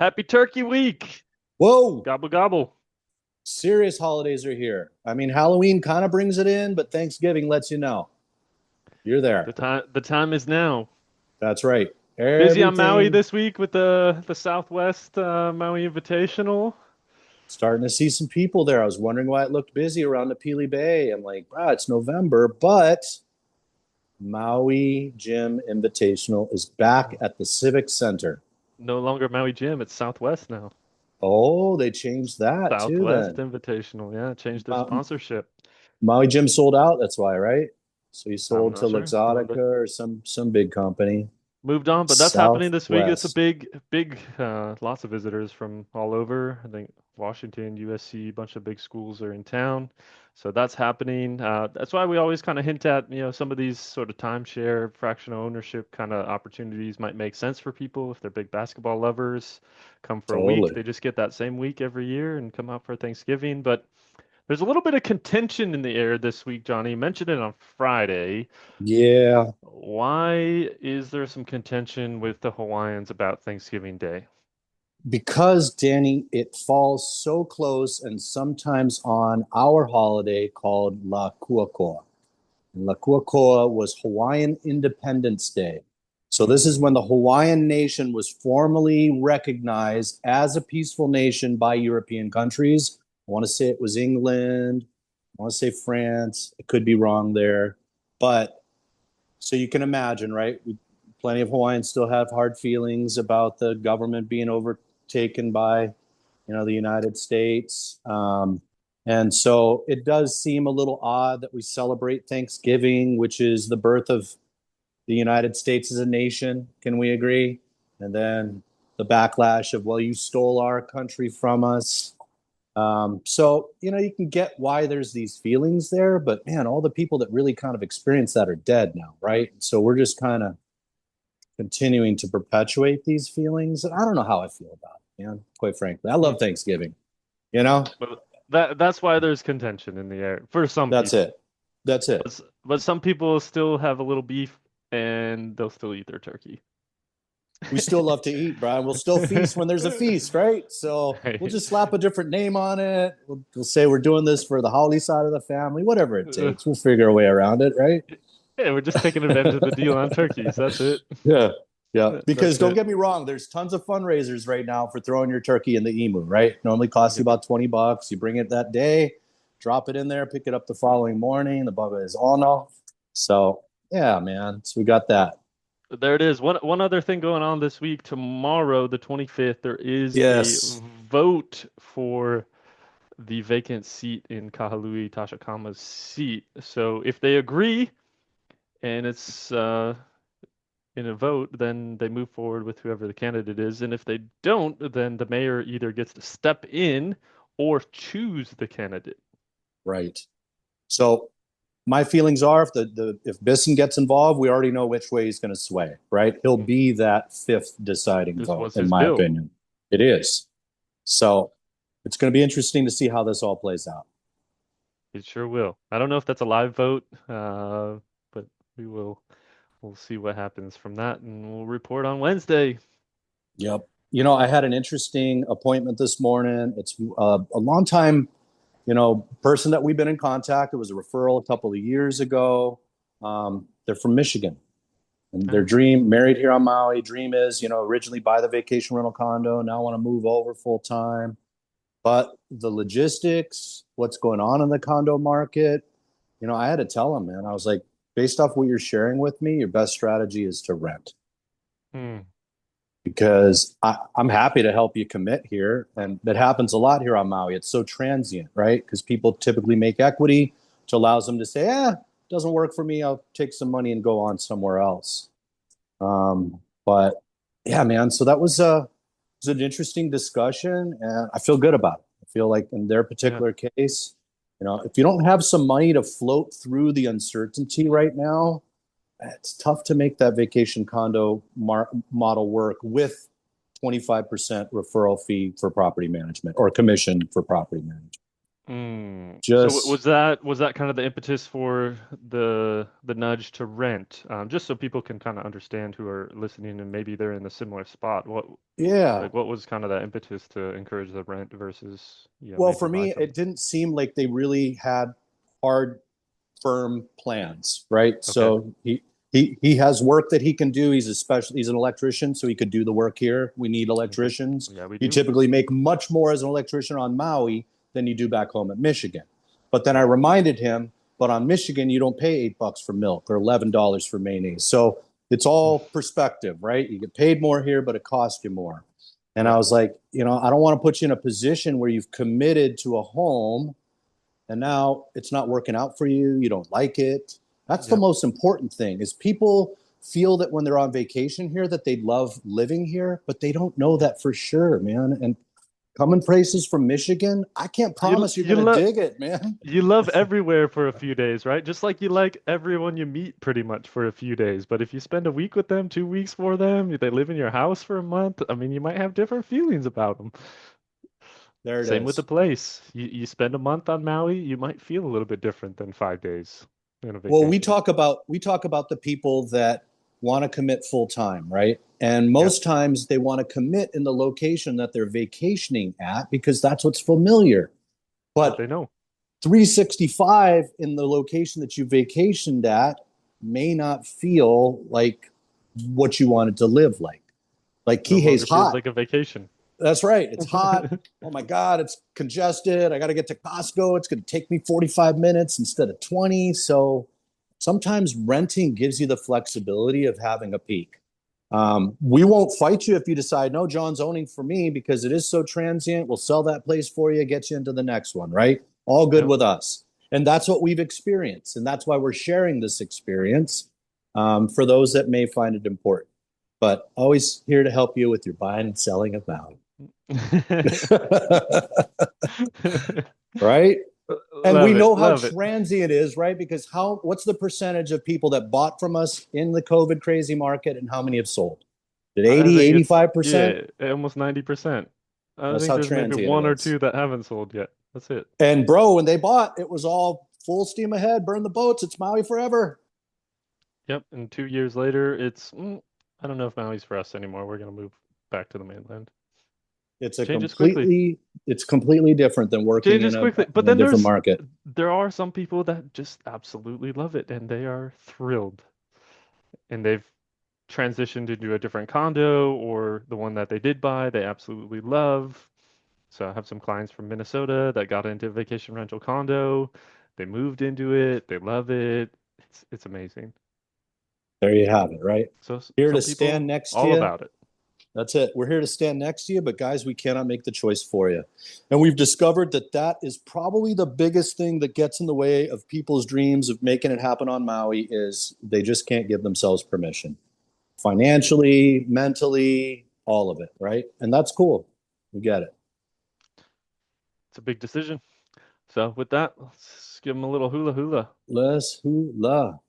Happy Turkey Week. Whoa, Gobble gobble. serious holidays are here. I mean, Halloween kind of brings it in, but Thanksgiving lets you know you're The there. time is now. That's right. Busy on Maui Everything this week with the Southwest Maui Invitational. starting to see some people there. I was wondering why it looked busy around the Peely Bay. I'm like, it's November, but Maui Gym Invitational is back at the Civic Center. No longer Maui Gym, it's Southwest now. Oh, they changed that too Southwest then. Invitational. Yeah, changed their Ma- sponsorship. Maui Gym sold out, that's why, right? So he I'm sold to not sure. Luxottica or some big company. Moved on, but that's happening this week. It's a Southwest. big, lots of visitors from all over. I think Washington, USC, a bunch of big schools are in town. So that's happening. That's why we always kind of hint at, some of these sort of timeshare, fractional ownership kind of opportunities might make sense for people if they're big basketball lovers. Come for a week, Totally. they just get that same week every year and come out for Thanksgiving. But there's a little bit of contention in the air this week, Johnny. You mentioned it on Friday. Yeah, Why is there some contention with the Hawaiians about Thanksgiving Day? because Danny, it falls so close and sometimes on our holiday called La Kuakoa. And La Kuakoa was Hawaiian Independence Day. So this is when the Hawaiian nation was formally recognized as a peaceful nation by European countries. I want to say it was England. I want to say France. I could be wrong there. But so you can imagine, right? Plenty of Hawaiians still have hard feelings about the government being overtaken by, the United States. And so it does seem a little odd that we celebrate Thanksgiving, which is the birth of the United States as a nation. Can we agree? And then the backlash of, well, you stole our country from us. So, you can get why there's these feelings there, but man, all the people that really kind of experience that are dead now, right? So we're just kind of continuing to perpetuate these feelings. And I don't know how I feel about it, man, quite frankly. I Hmm. love Thanksgiving, you know? But that's why there's contention in the air for some That's people. it. That's it. But some people still have a little beef and they'll still eat their turkey. We still love to eat, Brian. We'll still feast when there's a feast, right? So we'll Right. just slap a different name on it. We'll say we're doing this for the Holly side of the family, whatever it takes. We'll figure a way around it, right? Yeah, we're just taking advantage of the deal on turkeys. That's it. Yeah. Yeah. Because That's don't it. get me wrong, there's tons of fundraisers right now for throwing your turkey in the emu, right? Normally costs you Yep. about $20. You bring it that day, drop it in there, pick it up the following morning. The bubba is on off. So yeah, man. So we got that. There it is. One other thing going on this week. Tomorrow, the 25th, there is a Yes. vote for the vacant seat in Kahalui Tashikama's seat. So if they agree and it's in a vote, then they move forward with whoever the candidate is. And if they don't, then the mayor either gets to step in or choose the candidate. Right. So my feelings are if Bisson gets involved, we already know which way he's going to sway, right? He'll Mhm. be that fifth deciding This vote, was in his my bill. opinion. It is. So it's going to be interesting to see how this all plays out. It sure will. I don't know if that's a live vote, but we will. We'll see what happens from that, and we'll report on Wednesday. Yep. I had an interesting appointment this morning. It's a long time, person that we've been in contact. It was a referral a couple of years ago. They're from Michigan. And their Oh, dream, married here on Maui, dream is, originally buy the vacation rental condo, now want to move over full time. But the logistics, what's going on in the condo market, I had to tell them, man, I was like, based off what you're sharing with me, your best strategy is to rent hmm. because I'm happy to help you commit here. And that happens a lot here on Maui. It's so transient, right? Because people typically make equity, which allows them to say, doesn't work for me. I'll take some money and go on somewhere else. But yeah, man. So that was an interesting discussion, and I feel good about it. I feel like in their Yeah. particular case, if you don't have some money to float through the uncertainty right now, it's tough to make that vacation condo model work with 25% referral fee for property management or commission for property management. So Just was that kind of the impetus for the nudge to rent? Just so people can kind of understand who are listening and maybe they're in a similar spot. yeah. What was kind of that impetus to encourage the rent versus, Well, maybe for buy me, something? it didn't seem like they really had hard, firm plans, right? Okay. So he has work that he can do. He's an electrician, so he could do the work here. We need Okay. electricians. Yeah, we You do. typically make much more as an electrician on Maui than you do back home at Michigan. But then I Yeah. reminded him, but on Michigan, you don't pay $8 for milk or $11 for mayonnaise. So it's all perspective, right? You get paid more here, but it costs you more. And I Yep. was like, I don't want to put you in a position where you've committed to a home and now it's not working out for you. You don't like it. That's the Yep. most important thing is people feel that when they're on vacation here that they love living here, but they don't know Yep. that for sure, man. And coming places from Michigan, I can't You promise you're you going to love dig it, man. you love everywhere for a few days, right? Just like you like everyone you meet pretty much for a few days. But if you spend a week with them, 2 weeks for them, they live in your house for a month, I mean, you might have different feelings about them. There it Same with the is. place. You spend a month on Maui, you might feel a little bit different than 5 days in a Well, vacation. we talk about the people that want to commit full time, right? And Yep. most times they want to commit in the location that they're vacationing at because that's what's familiar. What they But know. 365 in the location that you vacationed at may not feel like what you wanted to live like. Like No Kihei's longer feels hot. like a vacation. That's right. It's hot. Oh my God, it's congested. I got to get to Costco. It's going to take me 45 minutes instead of 20. So sometimes renting gives you the flexibility of having a peak. We won't fight you if you decide, no, John's owning for me because it is so transient. We'll sell that place for you, get you into the next one, right? All good Yep. with us. And that's what we've experienced. And that's why we're sharing this experience for those that may find it important. But always here to help you with your buying and selling of value. Right? And we Love it. know how Love it. transient it is, right? Because what's the percentage of people that bought from us in the COVID crazy market and how many have sold? Did I 80, think it's 85%? yeah, almost 90%. I That's think how there's maybe transient it one or is. two that haven't sold yet. That's it. And bro, when they bought, it was all full steam ahead, burn the boats, it's Maui forever. Yep. And 2 years later, I don't know if Maui's for us anymore. We're gonna move back to the mainland. It's a Changes quickly. completely it's completely different than working Changes quickly. But in a then different market. there are some people that just absolutely love it and they are thrilled. And they've transitioned into a different condo or the one that they did buy, they absolutely love. So I have some clients from Minnesota that got into a vacation rental condo. They moved into it. They love it. It's amazing. There you have it, right? So Here to some stand people next to all you. about it. That's it. We're here to stand next to you, but guys, we cannot make the choice for you. And we've discovered that that is probably the biggest thing that gets in the way of people's dreams of making it happen on Maui is they just can't give themselves permission. Financially, mentally, all of it, right? And that's cool. We get it. It's a big decision. So with that, let's give them a little hula hula. Les hula.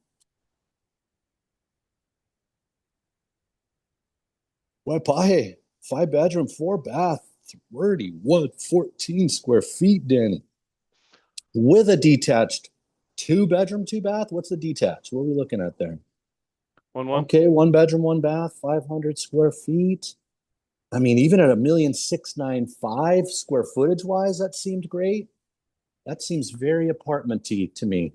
Waipahe, 5 bedroom, 4 bath, 14 square feet, Danny. With a detached 2 bedroom, 2 bath. What's the detached? What are we looking at there? 1-1. Okay, 1 bedroom, 1 bath, 500 square feet. I mean, even at 1,695,000 square footage wise, that seemed great. That seems very apartmenty to me.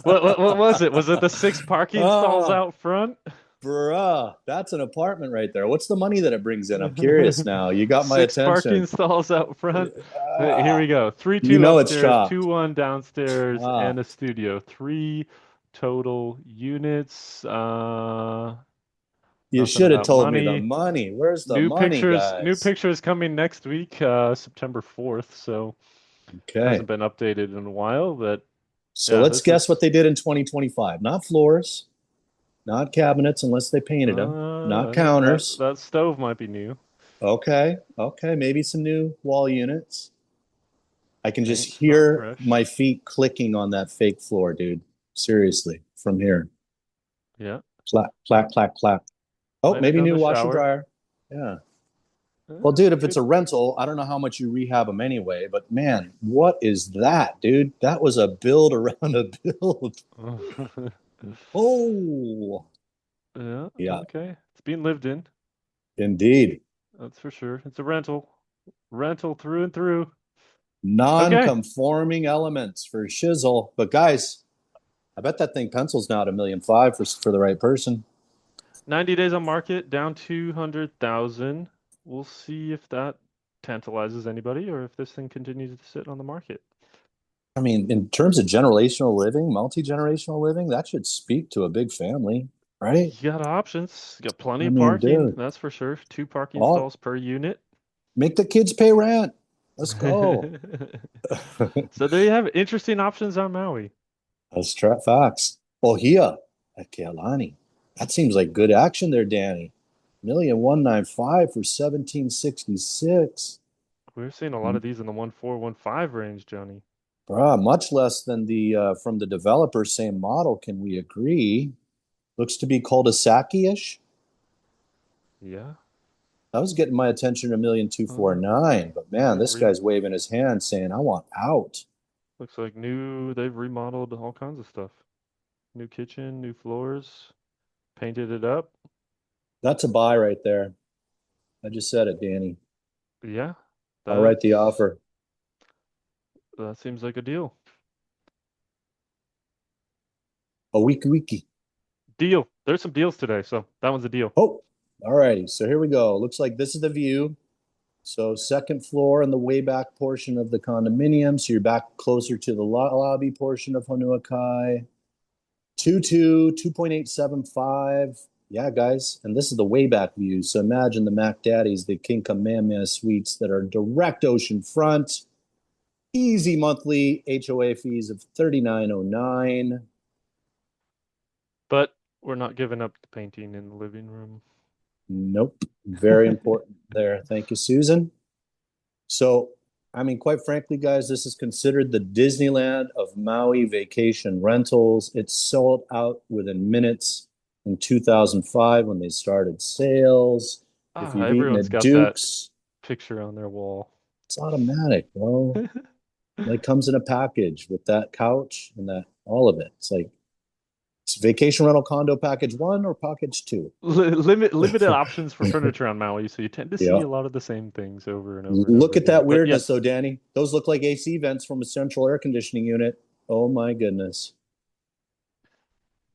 What was it? Was it the six parking stalls Ah, out front? bruh, that's an apartment right there. What's the money that it brings in? I'm curious now. You got my Six parking attention. stalls out front. Here Ah, we go. Three you two know it's upstairs, chopped. 2-1 downstairs, Ah, and a studio. Three total units. you Nothing should have about told me the money. money. Where's the New money, pictures. New guys? pictures coming next week, September 4th. So Okay. hasn't been updated in a while, but So yeah, let's this guess what is. they did in 2025. Not floors, not cabinets unless they painted them, not That counters. that stove might be new. Okay. Okay. Maybe some new wall units. I can just Paint's not hear fresh. my feet clicking on that fake floor, dude. Seriously, from here. Yeah, Clap, clap, clap, clap. Oh, might have maybe done new the washer shower. dryer. Yeah. Well, dude, if it's Good. a rental, I don't know how much you rehab them anyway, but man, what is that, dude? That was a build around a build. Oh, Yeah, yeah, okay. It's being lived in. indeed. That's for sure. It's a rental. Rental through and through. Okay. Non-conforming elements for shizzle. But guys, I bet that thing pencils now at 1,500,000 for the right person. 90 days on market, down 200,000. We'll see if that tantalizes anybody or if this thing continues to sit on the market. I mean, in terms of generational living, multi-generational living, that should speak to a big family, right? You got options. You got plenty I of mean, parking, dude, that's for sure. Two parking all stalls per unit. make the kids pay rent. Let's go. So there you have it. Interesting options on Maui. Let's try facts. Ohia at Kealani. That seems like good action there, Danny. 1,195 for 1766. We're seeing a lot of these in the 1415 range, Johnny. Bruh, much less than the from the developer, same model. Can we agree? Looks to be cul-de-sac-ish. Yeah. That was getting my attention 1,249,000, but man, They've this guy's waving his hand saying, I want out. looks like they've remodeled all kinds of stuff. New kitchen, new floors, painted it up. That's a buy right there. I just said it, Danny. Yeah, I'll write the offer. that seems like a deal. A wiki. Deal. There's some deals today, so that one's a deal. Oh, all righty. So here we go. Looks like this is the view. So second floor in the way back portion of the condominium. So you're back closer to the lobby portion of Honuakai. 2.875. Yeah, guys. And this is the way back view. So imagine the Mac Daddies, the King Kamehameha suites that are direct ocean front. Easy monthly HOA fees of $39.09. But we're not giving up the painting in the living room. Nope. Very important there. Thank you, Susan. So, I mean, quite frankly, guys, this is considered the Disneyland of Maui vacation rentals. It sold out within minutes in 2005 when they started sales. If Ah, you've eaten everyone's at got that Duke's, picture on their wall. it's automatic, bro. It comes in a package with that couch and that all of it. It's like it's vacation rental condo package one or package two. Limited options for furniture on Maui, so you tend to see Yeah. a lot of the same things over and over and over Look at again. that But weirdness, though, yes, Danny. Those look like AC vents from a central air conditioning unit. Oh my goodness.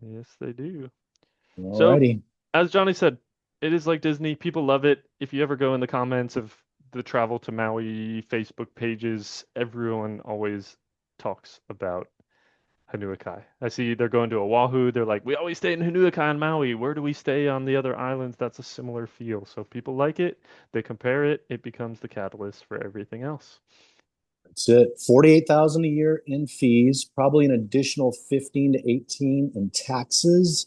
yes, they do. So, Alrighty. as Johnny said, it is like Disney. People love it. If you ever go in the comments of the travel to Maui Facebook pages, everyone always talks about Hanuakai. I see they're going to Oahu. They're like, we always stay in Hanuakai on Maui. Where do we stay on the other islands? That's a similar feel. So if people like it, they compare it, it becomes the catalyst for everything else. That's it. 48,000 a year in fees, probably an additional 15 to 18 in taxes.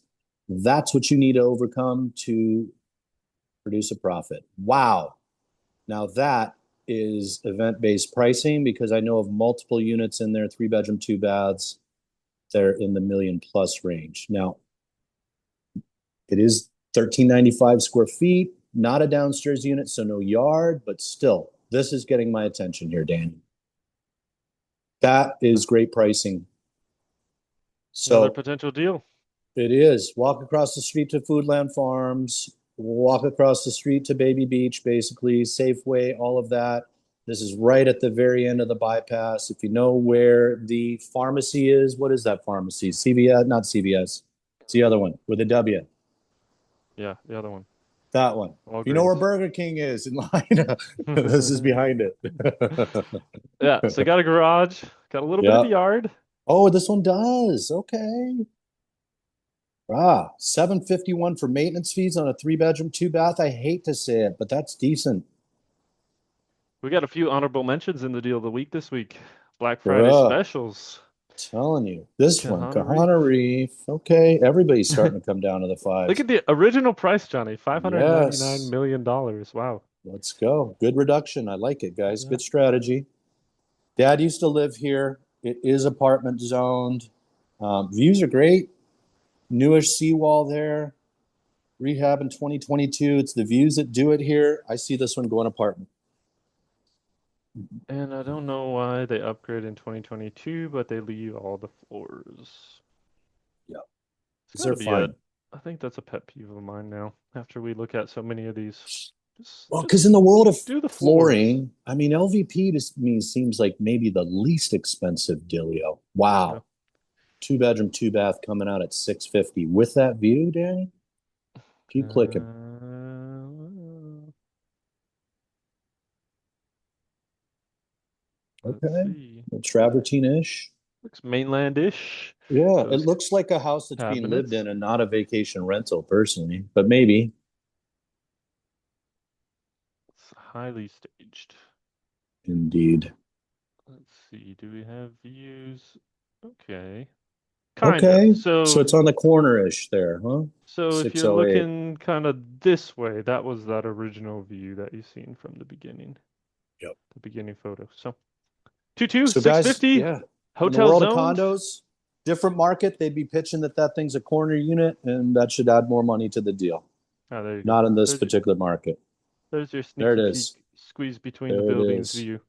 That's what you need to overcome to produce a profit. Wow. Now that is event-based pricing because I know of multiple units in there, 3 bedroom, 2 baths. They're in the million plus range. Now, it is 1,395 square feet, not a downstairs unit, so no yard, but still, this is getting my attention here, Danny. That is great pricing. Another So potential deal. it is. Walk across the street to Foodland Farms, walk across the street to Baby Beach, basically, Safeway, all of that. This is right at the very end of the bypass. If you know where the pharmacy is, what is that pharmacy? CVS, not CVS. It's the other one with a W. Yeah, the other one. That one. If you know where Walgreens. Burger King is in line, this is behind it. Yeah, so got a garage, got a little bit of Yeah. a yard. Oh, this one does. Okay. 751 for maintenance fees on a 3 bedroom, 2 bath. I hate to say it, but that's decent. We got a few honorable mentions in the deal of the week this week. Black Friday Bruh, specials. telling you. This one, Kahana Reef. Kahana Reef. Okay. Everybody's starting to come down to the Look fives. at the original price, Johnny. $599 Yes. million. Dollars. Wow. Let's go. Good reduction. I like it, guys. Yeah. Good strategy. Dad used to live here. It is apartment zoned. Views are great. Newish seawall there. Rehab in 2022. It's the views that do it here. I see this one going apartment. And I don't know why they upgrade in 2022, but they leave all the floors. Yeah, It's because got to they're be a, fine. I think that's a pet peeve of mine now. After we look at so many of these, Well, just because in the world of do the floors. flooring, I mean, LVP to me seems like maybe the least expensive dealio. Yeah. Wow. Two bedroom, two bath coming out at 650 with that view, Danny. Keep clicking. Let's Okay. see. Travertine-ish. Looks mainland-ish. Yeah, it Those looks like a house that's being lived cabinets. in and not a vacation rental, personally, but maybe. It's highly staged. Indeed. Let's see. Do we have views? Okay. Kind of. Okay. So So it's on the corner-ish there, huh? so if you're 608. looking kind of this way, that was that original view that you seen from Yep. the beginning photo. So 22, So guys, 650, yeah, in the hotel world of zoned. condos, different market, they'd be pitching that thing's a corner unit and that should add more money to the deal. Oh, there you go. Not in this particular market. There's your There it sneaky peek is. squeeze between the There it buildings is. view.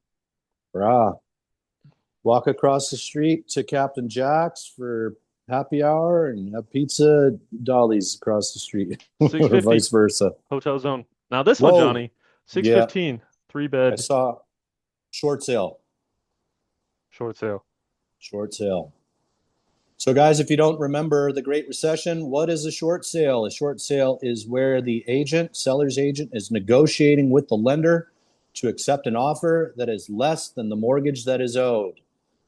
Rah. Walk across the street to Captain Jack's for happy hour and have pizza at Dolly's across the street or 650, vice versa. hotel zone. Now this one, Whoa. Johnny, Yeah, 615, three I bed, saw short sale. short sale. Short sale. So, guys, if you don't remember the Great Recession, what is a short sale? A short sale is where the agent, seller's agent, is negotiating with the lender to accept an offer that is less than the mortgage that is owed,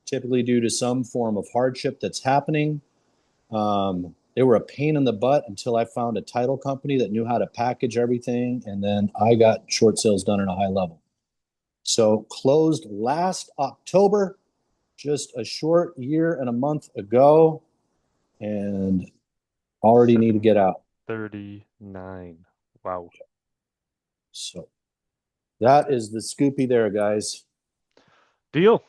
typically due to some form of hardship that's happening. They were a pain in the butt until I found a title company that knew how to package everything, and then I got short sales done at a high level. So, closed last October, just a short year and a month ago, and already need to get out. 739. Wow. So that is the scoopy there, guys. Deal.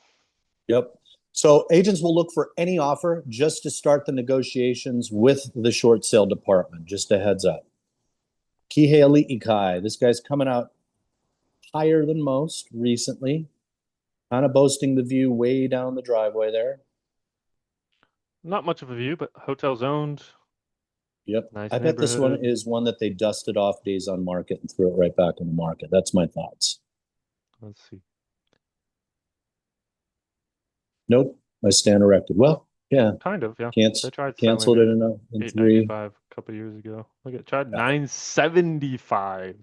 Yep. So agents will look for any offer just to start the negotiations with the short sale department. Just a heads up. Kihei Ikai. This guy's coming out higher than most recently, kind of boasting the view way down the driveway there. Not much of a view, but hotel zoned. Yep. Nice I bet this one neighborhood. is one that they dusted off days on market and threw it right back in the market. That's my thoughts. Let's see. Nope. I stand erected. Well, yeah, Kind of, yeah. can't They tried selling canceled it it in three. 895 a couple years ago. Look at tried Yeah. 975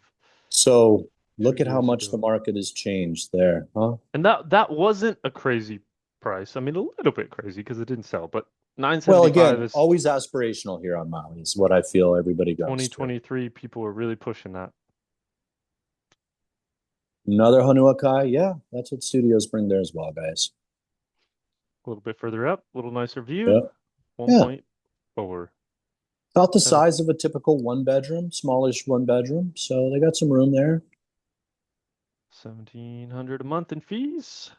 So two look at how years much the ago. market has changed there, huh? And that wasn't a crazy price. I mean, a little bit crazy because it didn't sell, but Well, 975 again, is always aspirational here on Maui is what I feel everybody goes to. 2023. People were really pushing that. Another Hanuakai, yeah, that's what studios bring there as well, guys. A little bit further up, a little nicer view. Yeah, yeah. 1.4. About the Seven, size of a typical one bedroom, smallish one bedroom. So they got some room there. 1,700 a month in fees.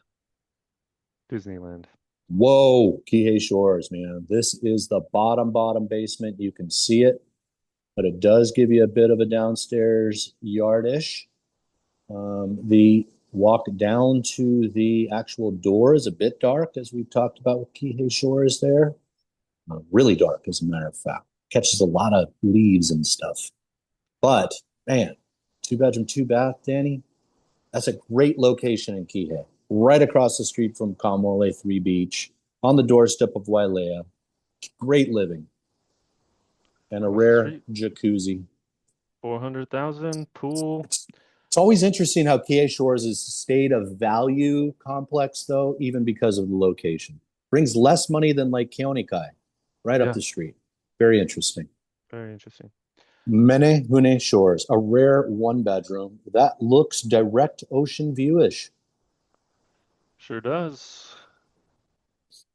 Disneyland. Whoa, Kihei Shores, man. This is the bottom basement. You can see it, but it does give you a bit of a downstairs yardish. The walk down to the actual door is a bit dark, as we've talked about with Kihei Shores there. Really dark, as a matter of fact. Catches a lot of leaves and stuff. But, man, two bedroom, two bath, Danny, that's a great location in Kihei. Right across the street from Kamole 3 Beach, on the doorstep of Wailea. Great living. And a Across the rare street. jacuzzi. 400,000 pool. It's always interesting how Kihei Shores is stayed a value complex, though, even because of the location. Brings less money than like Keonikai, right up Yeah, the street. Very interesting. very interesting. Menehune Shores, a rare one bedroom that looks direct ocean viewish. Sure does. Let's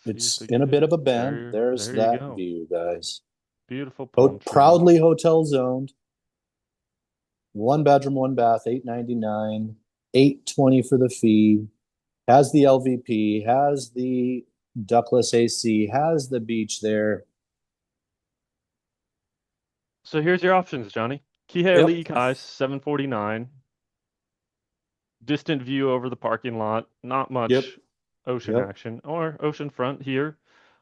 see if It's they in a get bit it. of a bend. There's There you that go. view, guys. Beautiful palm trees. Proudly hotel zoned. One bedroom, one bath, 899, 820 for the fee. Has the LVP, has the ductless AC, has the beach there. So here's your options, Johnny. Kihei Yep. Liikai, 749. Distant view over the parking lot. Not Yep. much ocean Yep. action. Or oceanfront here.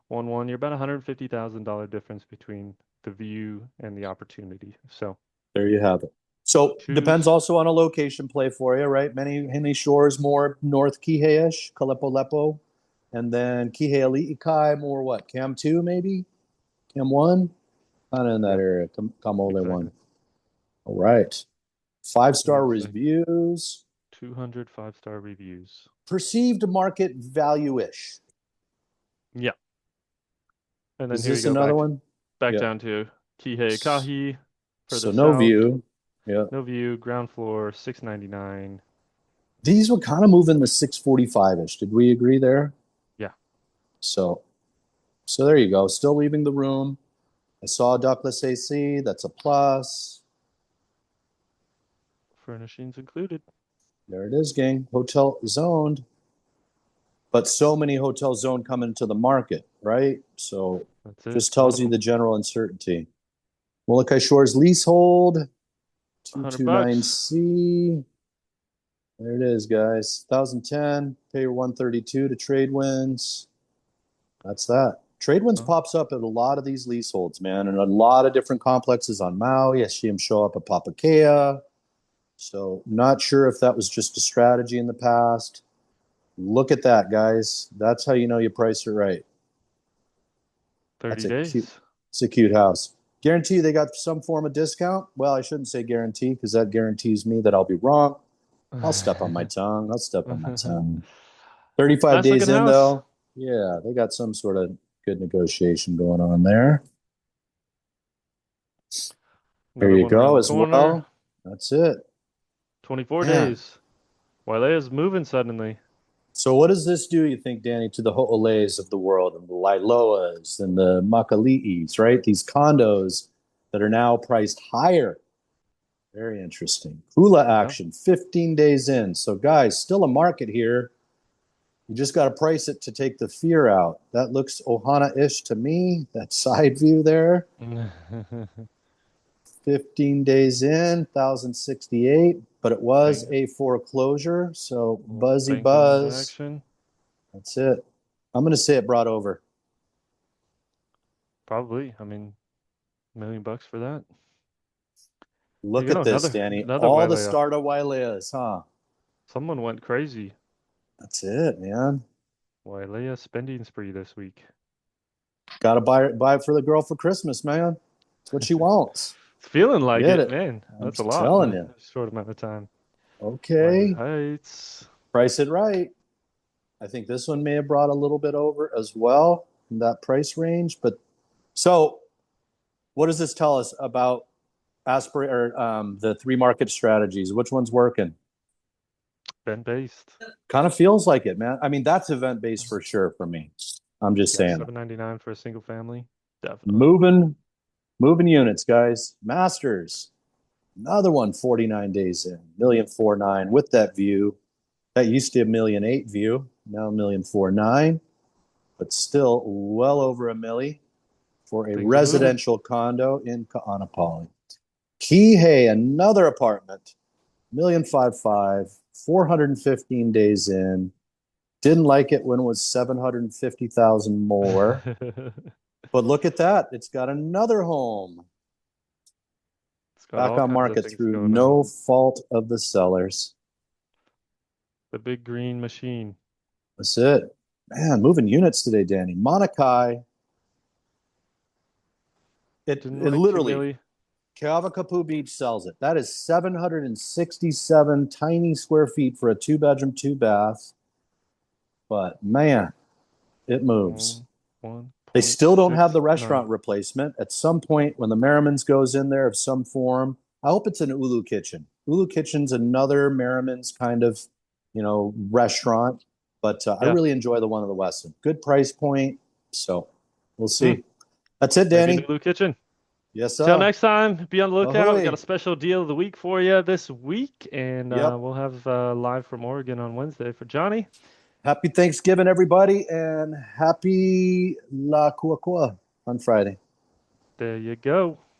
1-1. You're about $150,000 difference between the view and the opportunity. So There you have it. So depends choose also on a location play for you, right? Many shores more north Kihei-ish, Kalepo and then Kihei Ikai more what? Cam 2 maybe? Cam 1? Kind of in that yeah, area. Kamole 1. exactly. All right. So Five-star it's like reviews. 200 5-star reviews. Perceived market value-ish. Yeah. And then Is here you this go another back one? back Yep. down to Kihei Kahi, further So no south. view. Yeah. No view, ground floor, 699. These were kind of moving the 645-ish. Did we agree there? Yeah, So so there you go. Still leaving the room. I saw Ductless AC. That's a plus. furnishings included. There it is, gang. Hotel zoned. But so many hotel zone coming to the market, right? So That's it. just A lot tells of you them. the general uncertainty. Molokai Shores leasehold, 100 bucks. 229C. There it is, guys. 1010, pay your 132 to trade wins. That's that. Trade winds Oh, pops up at a lot of these leaseholds, man, and a lot of different complexes on Maui. I see him show up at Papakea. So not sure if that was just a strategy in the past. Look at that, guys. That's how you know you price it right. That's 30 a cute. days. It's a cute house. Guarantee they got some form of discount. Well, I shouldn't say guarantee because that guarantees me that I'll be wrong. I'll step on my tongue. I'll step on my tongue. 35 Nice days looking in house. though. Yeah, they got some sort of good negotiation going on there. There Another you one go around the as corner. well. That's it. 24 Man. days. Wailea's moving suddenly. So what does this do, you think, Danny, to the Ho'ole's of the world and the Lailoas and the Makali'is, right? These condos that are now priced higher. Very interesting. Hula Yeah. action, 15 days in. So, guys, still a market here. You just got to price it to take the fear out. That looks Ohana-ish to me. That side view there. 15 days in, 1068, but it was Bank, a foreclosure. So, buzzy bank loans buzz. action. That's it. I'm going to say it brought over. Probably. I mean, $1 million for that. Here Look you go. at this, Another Danny. another All the Wailea. starter Waileas, huh? Someone went crazy. That's it, man. Wailea spending spree this week. Got to buy it for the girl for Christmas, man. That's what she wants. It's feeling like Get it, it. man. I'm That's a lot in telling a you. short amount of time. Wylie Okay. Heights. Price it right. I think this one may have brought a little bit over as well in that price range. But so what does this tell us about the three market strategies? Which one's working? Event based. Kind of feels like it, man. I mean, that's event based for sure for me. I'm just Yeah, saying. 799 for a single family. Definitely. Moving, moving units, guys. Masters. Another one 49 days in. 1,449,000 with that view. That used to be 1,000,008 view. Now 1,409,000, but still well over a milli for a Things are moving. residential condo in Ka'anapali. Kihei, another apartment. 1,550,000, 415 days in. Didn't like it when it was 750,000 more. It's But look at that. It's got another home got back all on kinds of market things through going on. no fault of the sellers. The big green machine. That's it. Man, moving units today, Danny. Monakai, Didn't it like 2 literally, milli. Kawakapu Beach sells it. That is 767 tiny square feet for a two-bedroom, two bath. But man, it moves. One, They still don't have the 1.69. restaurant replacement. At some point, when the Merriman's goes in there of some form, I hope it's an Ulu Kitchen. Ulu Kitchen's another Merriman's kind of, restaurant. But I Yeah, really enjoy the one of the Westin. Good price point. So we'll hmm, see. That's it, maybe Danny. Nulu Kitchen. Yes, Till sir. next time, be on the lookout. We got a Ahoy. special deal of the week for you this week, and Yep. we'll have live from Oregon on Wednesday for Johnny. Happy Thanksgiving, everybody, and happy La Kua Kua on Friday. There you go.